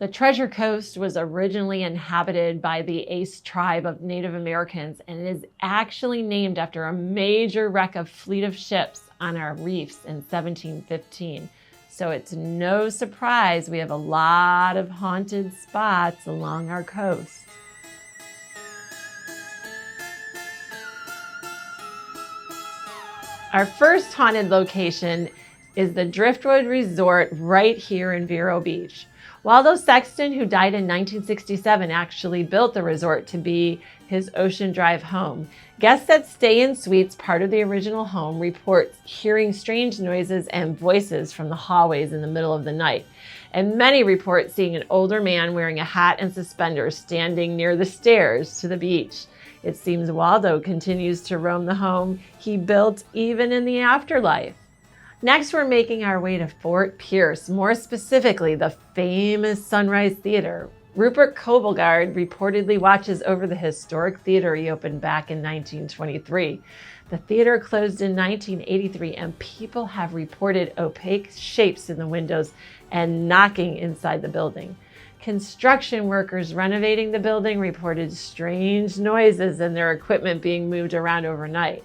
The Treasure Coast was originally inhabited by the Ace tribe of Native Americans, and it is actually named after a major wreck of fleet of ships on our reefs in 1715. So it's no surprise we have a lot of haunted spots along our coast. Our first haunted location is the Driftwood Resort right here in Vero Beach. Waldo Sexton, who died in 1967, actually built the resort to be his Ocean Drive home. Guests that stay in suites, part of the original home, report hearing strange noises and voices from the hallways in the middle of the night. And many report seeing an older man wearing a hat and suspenders standing near the stairs to the beach. It seems Waldo continues to roam the home he built even in the afterlife. Next, we're making our way to Fort Pierce, more specifically the famous Sunrise Theater. Rupert Kobelgard reportedly watches over the historic theater he opened back in 1923. The theater closed in 1983, and people have reported opaque shapes in the windows and knocking inside the building. Construction workers renovating the building reported strange noises and their equipment being moved around overnight.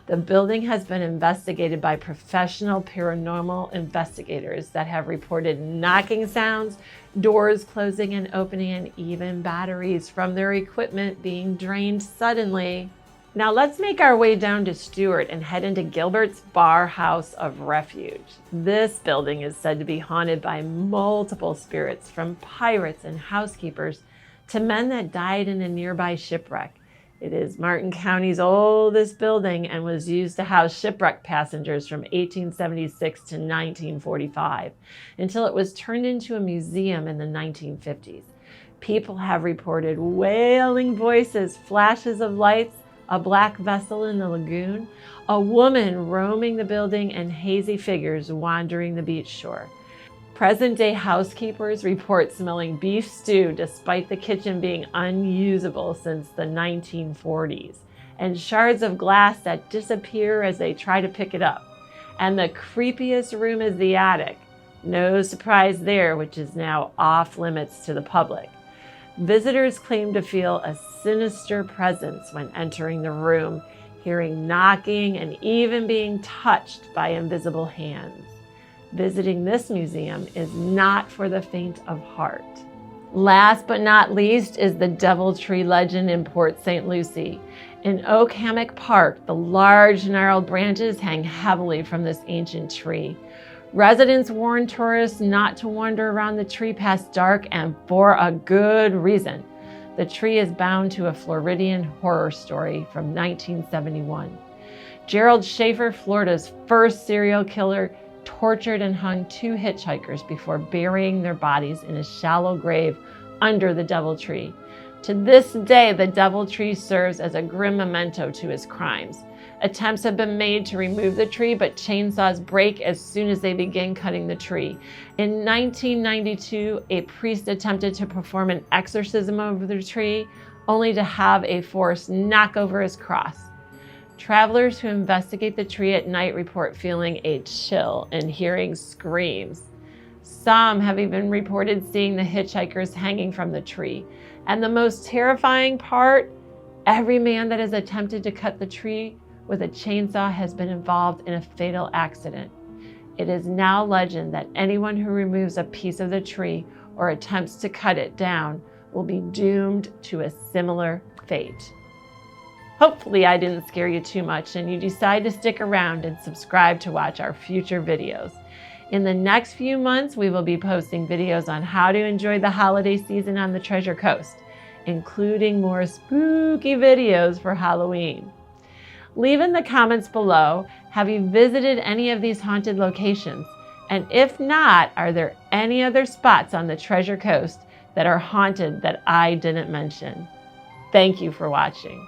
The building has been investigated by professional paranormal investigators that have reported knocking sounds, doors closing and opening, and even batteries from their equipment being drained suddenly. Now let's make our way down to Stuart and head into Gilbert's Bar House of Refuge. This building is said to be haunted by multiple spirits, from pirates and housekeepers to men that died in a nearby shipwreck. It is Martin County's oldest building and was used to house shipwrecked passengers from 1876 to 1945 until it was turned into a museum in the 1950s. People have reported wailing voices, flashes of lights, a black vessel in the lagoon, a woman roaming the building, and hazy figures wandering the beach shore. Present-day housekeepers report smelling beef stew despite the kitchen being unusable since the 1940s, and shards of glass that disappear as they try to pick it up. And the creepiest room is the attic. No surprise there, which is now off limits to the public. Visitors claim to feel a sinister presence when entering the room, hearing knocking and even being touched by invisible hands. Visiting this museum is not for the faint of heart. Last but not least is the Deviltree legend in Port St. Lucie. In Oak Hammock Park, the large gnarled branches hang heavily from this ancient tree. Residents warn tourists not to wander around the tree past dark, and for a good reason. The tree is bound to a Floridian horror story from 1971. Gerald Schaefer, Florida's first serial killer, tortured and hung 2 hitchhikers before burying their bodies in a shallow grave under the Deviltree. To this day, the Deviltree serves as a grim memento to his crimes. Attempts have been made to remove the tree, but chainsaws break as soon as they begin cutting the tree. In 1992, a priest attempted to perform an exorcism over the tree, only to have a force knock over his cross. Travelers who investigate the tree at night report feeling a chill and hearing screams. Some have even reported seeing the hitchhikers hanging from the tree. And the most terrifying part, every man that has attempted to cut the tree with a chainsaw has been involved in a fatal accident. It is now legend that anyone who removes a piece of the tree or attempts to cut it down will be doomed to a similar fate. Hopefully I didn't scare you too much and you decide to stick around and subscribe to watch our future videos. In the next few months, we will be posting videos on how to enjoy the holiday season on the Treasure Coast, including more spooky videos for Halloween. Leave in the comments below, have you visited any of these haunted locations? And if not, are there any other spots on the Treasure Coast that are haunted that I didn't mention? Thank you for watching.